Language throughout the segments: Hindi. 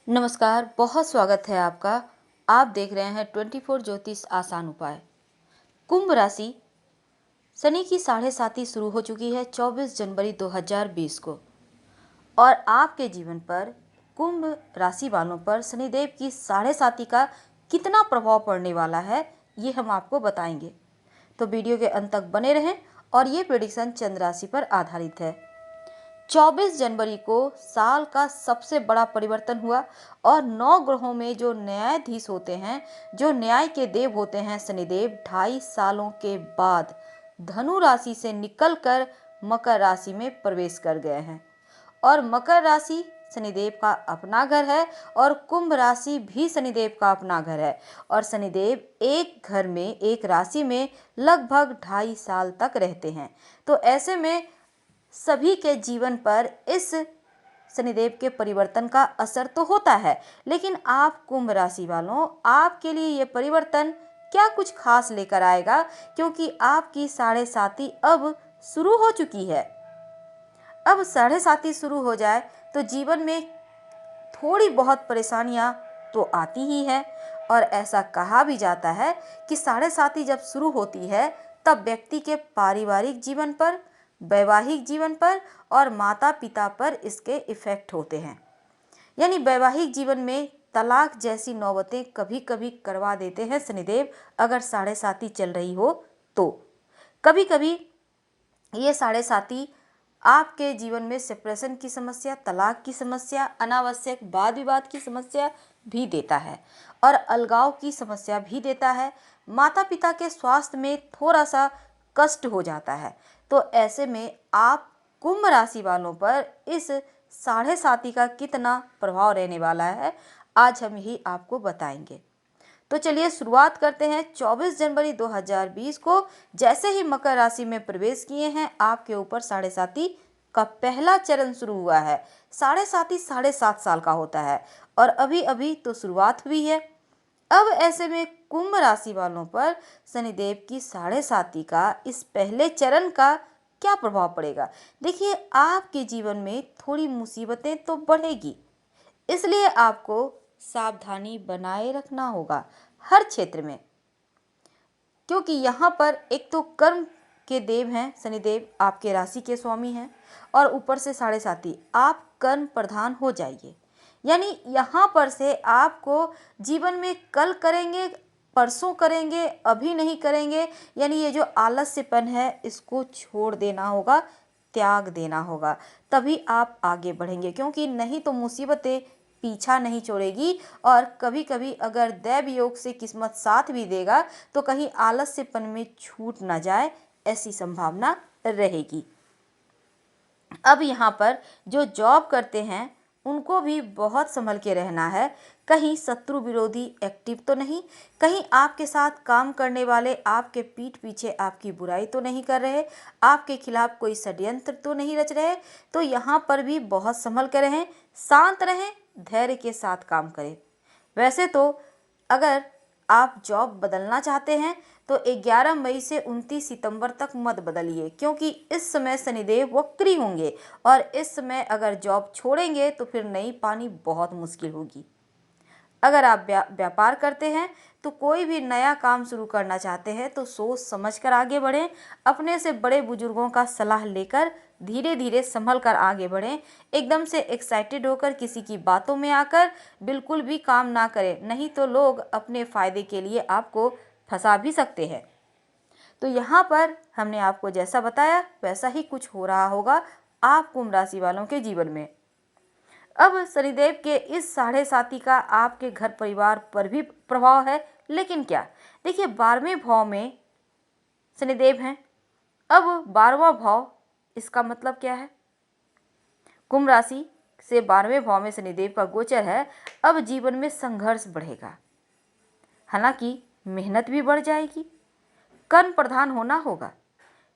नमस्कार, बहुत स्वागत है आपका। आप देख रहे हैं 24 ज्योतिष आसान उपाय। कुंभ राशि, शनि की साढ़े साती शुरू हो चुकी है 24 जनवरी 2020 को और आपके जीवन पर कुंभ राशि वालों पर शनिदेव की साढ़े साती का कितना प्रभाव पड़ने वाला है, ये हम आपको बताएंगे। तो वीडियो के अंत तक बने रहें और ये प्रेडिक्शन चंद्र राशि पर आधारित है। 24 जनवरी को साल का सबसे बड़ा परिवर्तन हुआ और 9 ग्रहों में जो न्यायाधीश होते हैं, जो न्याय के देव होते हैं शनिदेव, 2.5 सालों के बाद धनु राशि से निकलकर मकर राशि में प्रवेश कर गए हैं। और मकर राशि शनिदेव का अपना घर है और कुंभ राशि भी शनिदेव का अपना घर है और शनिदेव एक घर में, एक राशि में लगभग 2.5 साल तक रहते हैं। तो ऐसे में सभी के जीवन पर इस शनिदेव के परिवर्तन का असर तो होता है, लेकिन आप कुंभ राशि वालों, आपके लिए ये परिवर्तन क्या कुछ खास लेकर आएगा, क्योंकि आपकी साढ़े साती अब शुरू हो चुकी है। अब साढ़े साती शुरू हो जाए तो जीवन में थोड़ी बहुत परेशानियां तो आती ही है और ऐसा कहा भी जाता है कि साढ़े साती जब शुरू होती है तब व्यक्ति के पारिवारिक जीवन पर, वैवाहिक जीवन पर और माता पिता पर इसके इफेक्ट होते हैं। यानी वैवाहिक जीवन में तलाक जैसी नौबतें कभी कभी करवा देते हैं शनिदेव, अगर साढ़े साती चल रही हो तो। कभी कभी ये साढ़े साती आपके जीवन में सेपरेशन की समस्या, तलाक की समस्या, अनावश्यक वाद विवाद की समस्या भी देता है और अलगाव की समस्या भी देता है। माता पिता के स्वास्थ्य में थोड़ा सा कष्ट हो जाता है। तो ऐसे में आप कुंभ राशि वालों पर इस साढ़े साती का कितना प्रभाव रहने वाला है, आज हम यही आपको बताएंगे। तो चलिए शुरुआत करते हैं। 24 जनवरी 2020 को जैसे ही मकर राशि में प्रवेश किए हैं, आपके ऊपर साढ़े साती का पहला चरण शुरू हुआ है। साढ़े साती 7.5 साल का होता है और अभी अभी तो शुरुआत हुई है। अब ऐसे में कुंभ राशि वालों पर शनिदेव की साढ़े साती का इस पहले चरण का क्या प्रभाव पड़ेगा। देखिए, आपके जीवन में थोड़ी मुसीबतें तो बढ़ेगी, इसलिए आपको सावधानी बनाए रखना होगा हर क्षेत्र में, क्योंकि यहाँ पर एक तो कर्म के देव हैं शनिदेव, आपके राशि के स्वामी हैं और ऊपर से साढ़े साती, आप कर्म प्रधान हो जाइए। यानी यहाँ पर से आपको जीवन में कल करेंगे, परसों करेंगे, अभी नहीं करेंगे, यानी ये जो आलस्यपन है इसको छोड़ देना होगा, त्याग देना होगा, तभी आप आगे बढ़ेंगे। क्योंकि नहीं तो मुसीबतें पीछा नहीं छोड़ेगी और कभी कभी अगर दैव योग से किस्मत साथ भी देगा तो कहीं आलस्यपन में छूट ना जाए, ऐसी संभावना रहेगी। अब यहाँ पर जो जॉब करते हैं उनको भी बहुत संभल के रहना है। कहीं शत्रु विरोधी एक्टिव तो नहीं, कहीं आपके साथ काम करने वाले आपके पीठ पीछे आपकी बुराई तो नहीं कर रहे, आपके खिलाफ कोई षड्यंत्र तो नहीं रच रहे। तो यहाँ पर भी बहुत संभल के रहें, शांत रहें, धैर्य के साथ काम करें। वैसे तो अगर आप जॉब बदलना चाहते हैं तो 11 मई से 29 सितंबर तक मत बदलिए, क्योंकि इस समय शनिदेव वक्री होंगे और इस समय अगर जॉब छोड़ेंगे तो फिर नई पानी बहुत मुश्किल होगी। अगर आप व्यापार करते हैं तो कोई भी नया काम शुरू करना चाहते हैं तो सोच समझकर आगे बढ़ें, अपने से बड़े बुजुर्गों का सलाह लेकर धीरे धीरे संभल कर आगे बढ़ें। एकदम से एक्साइटेड होकर किसी की बातों में आकर बिल्कुल भी काम ना करें, नहीं तो लोग अपने फायदे के लिए आपको फंसा भी सकते हैं। तो यहाँ पर हमने आपको जैसा बताया वैसा ही कुछ हो रहा होगा आप कुंभ राशि वालों के जीवन में। अब शनिदेव के इस साढ़े साती का आपके घर परिवार पर भी प्रभाव है, लेकिन क्या, देखिए 12वें भाव में शनिदेव हैं। अब 12वां भाव, इसका मतलब क्या है, कुंभ राशि से 12वें भाव में शनिदेव का गोचर है। अब जीवन में संघर्ष बढ़ेगा, हालांकि मेहनत भी बढ़ जाएगी, कर्म प्रधान होना होगा,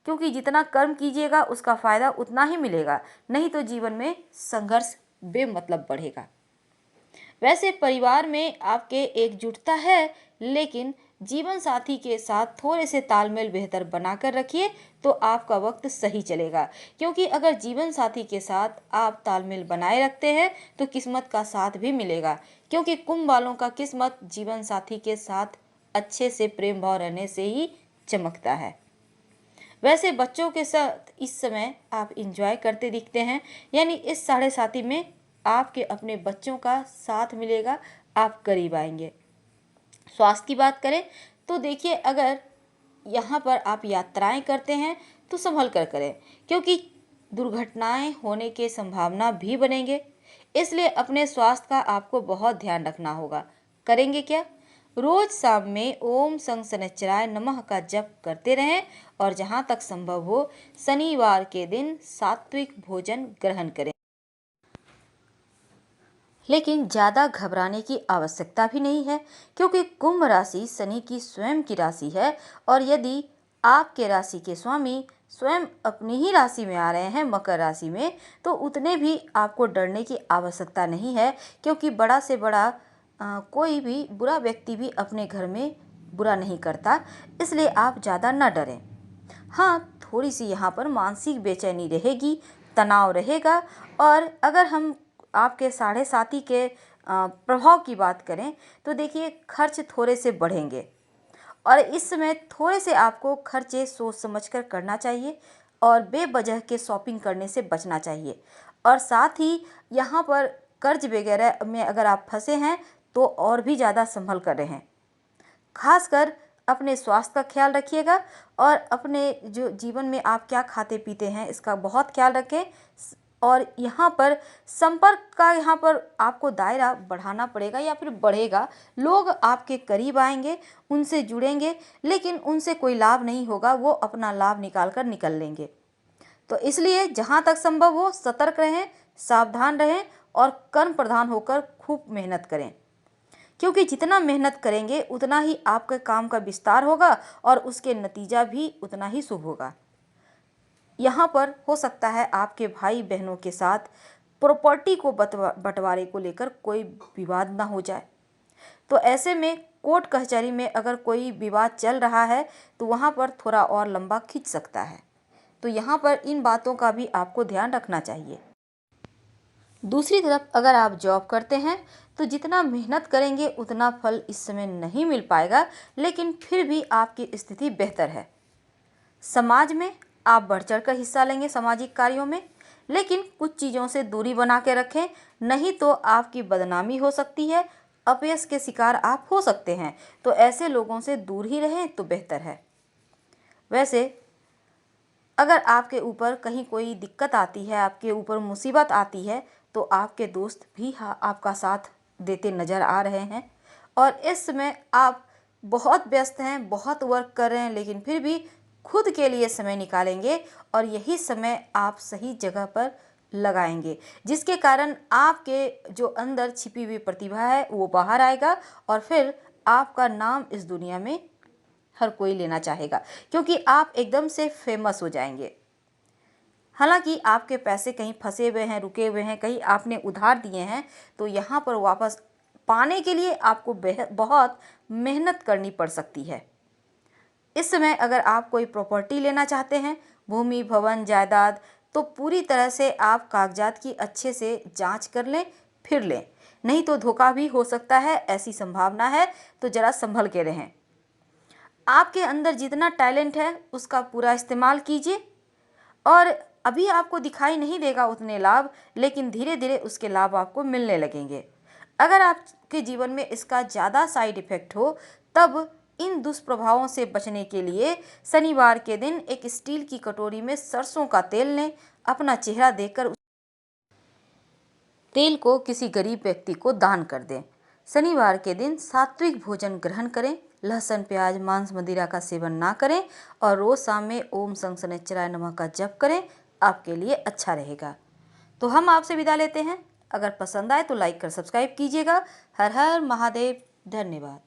क्योंकि जितना कर्म कीजिएगा उसका फायदा उतना ही मिलेगा, नहीं तो जीवन में संघर्ष बेमतलब बढ़ेगा। वैसे परिवार में आपके एकजुटता है, लेकिन जीवन साथी के साथ थोड़े से तालमेल बेहतर बनाकर रखिए तो आपका वक्त सही चलेगा। क्योंकि अगर जीवन साथी के साथ आप तालमेल बनाए रखते हैं तो किस्मत का साथ भी मिलेगा। क्योंकि कुंभ वालों का किस्मत जीवन साथी के साथ अच्छे से प्रेम भाव रहने से ही चमकता है। वैसे बच्चों के साथ इस समय आप इंजॉय करते दिखते हैं, यानी इस साढ़े साथी में आपके अपने बच्चों का साथ मिलेगा, आप करीब आएंगे। स्वास्थ्य की बात करें तो देखिए, अगर यहाँ पर आप यात्राएं करते हैं तो संभल कर करें, क्योंकि दुर्घटनाएं होने की संभावना भी बनेंगे। इसलिए अपने स्वास्थ्य का आपको बहुत ध्यान रखना होगा। करेंगे क्या? रोज शाम में ओम संग शनिश्चराय नमः का जप करते रहें और जहाँ तक संभव हो शनिवार के दिन सात्विक भोजन ग्रहण करें। लेकिन ज़्यादा घबराने की आवश्यकता भी नहीं है, क्योंकि कुंभ राशि शनि की स्वयं की राशि है और यदि आपके राशि के स्वामी स्वयं अपनी ही राशि में आ रहे हैं, मकर राशि में, तो उतने भी आपको डरने की आवश्यकता नहीं है। क्योंकि बड़ा से बड़ा कोई भी बुरा व्यक्ति भी अपने घर में बुरा नहीं करता, इसलिए आप ज़्यादा न डरें। हाँ, थोड़ी सी यहाँ पर मानसिक बेचैनी रहेगी, तनाव रहेगा। और अगर हम आपके साढ़े साथी के प्रभाव की बात करें तो देखिए, खर्च थोड़े से बढ़ेंगे और इस समय थोड़े से आपको खर्चे सोच समझकर करना चाहिए और बेवजह के शॉपिंग करने से बचना चाहिए। और साथ ही यहाँ पर कर्ज वगैरह में अगर आप फंसे हैं तो और भी ज़्यादा संभल कर रहें। खासकर अपने स्वास्थ्य का ख्याल रखिएगा और अपने जो जीवन में आप क्या खाते पीते हैं इसका बहुत ख्याल रखें। और यहाँ पर संपर्क का यहाँ पर आपको दायरा बढ़ाना पड़ेगा या फिर बढ़ेगा। लोग आपके करीब आएंगे, उनसे जुड़ेंगे, लेकिन उनसे कोई लाभ नहीं होगा, वो अपना लाभ निकाल कर निकल लेंगे। तो इसलिए जहाँ तक संभव हो सतर्क रहें, सावधान रहें और कर्म प्रधान होकर खूब मेहनत करें। क्योंकि जितना मेहनत करेंगे उतना ही आपके काम का विस्तार होगा और उसके नतीजा भी उतना ही शुभ होगा। यहाँ पर हो सकता है आपके भाई बहनों के साथ प्रॉपर्टी को बंटवारे को लेकर कोई विवाद ना हो जाए। तो ऐसे में कोर्ट कचहरी में अगर कोई विवाद चल रहा है तो वहाँ पर थोड़ा और लंबा खींच सकता है। तो यहाँ पर इन बातों का भी आपको ध्यान रखना चाहिए। दूसरी तरफ अगर आप जॉब करते हैं तो जितना मेहनत करेंगे उतना फल इस समय नहीं मिल पाएगा, लेकिन फिर भी आपकी स्थिति बेहतर है। समाज में आप बढ़ चढ़ कर हिस्सा लेंगे सामाजिक कार्यों में, लेकिन कुछ चीज़ों से दूरी बना के रखें, नहीं तो आपकी बदनामी हो सकती है, अपयश के शिकार आप हो सकते हैं। तो ऐसे लोगों से दूर ही रहें तो बेहतर है। वैसे अगर आपके ऊपर कहीं कोई दिक्कत आती है, आपके ऊपर मुसीबत आती है, तो आपके दोस्त भी आपका साथ देते नज़र आ रहे हैं। और इस समय आप बहुत व्यस्त हैं, बहुत वर्क कर रहे हैं, लेकिन फिर भी खुद के लिए समय निकालेंगे और यही समय आप सही जगह पर लगाएंगे, जिसके कारण आपके जो अंदर छिपी हुई प्रतिभा है वो बाहर आएगा और फिर आपका नाम इस दुनिया में हर कोई लेना चाहेगा, क्योंकि आप एकदम से फेमस हो जाएंगे। हालांकि आपके पैसे कहीं फंसे हुए हैं, रुके हुए हैं, कहीं आपने उधार दिए हैं, तो यहाँ पर वापस पाने के लिए आपको बहुत मेहनत करनी पड़ सकती है। इस समय अगर आप कोई प्रॉपर्टी लेना चाहते हैं, भूमि भवन जायदाद, तो पूरी तरह से आप कागजात की अच्छे से जांच कर लें, फिर लें, नहीं तो धोखा भी हो सकता है, ऐसी संभावना है। तो ज़रा संभल के रहें। आपके अंदर जितना टैलेंट है उसका पूरा इस्तेमाल कीजिए और अभी आपको दिखाई नहीं देगा उतने लाभ, लेकिन धीरे धीरे उसके लाभ आपको मिलने लगेंगे। अगर आपके जीवन में इसका ज़्यादा साइड इफ़ेक्ट हो, तब इन दुष्प्रभावों से बचने के लिए शनिवार के दिन एक स्टील की कटोरी में सरसों का तेल लें, अपना चेहरा देखकर तेल को किसी गरीब व्यक्ति को दान कर दें। शनिवार के दिन सात्विक भोजन ग्रहण करें, लहसुन प्याज मांस मदिरा का सेवन ना करें और रोज शाम में ओम संग शनिश्चराय नमः का जप करें, आपके लिए अच्छा रहेगा। तो हम आपसे विदा लेते हैं। अगर पसंद आए तो लाइक कर सब्सक्राइब कीजिएगा। हर हर महादेव। धन्यवाद।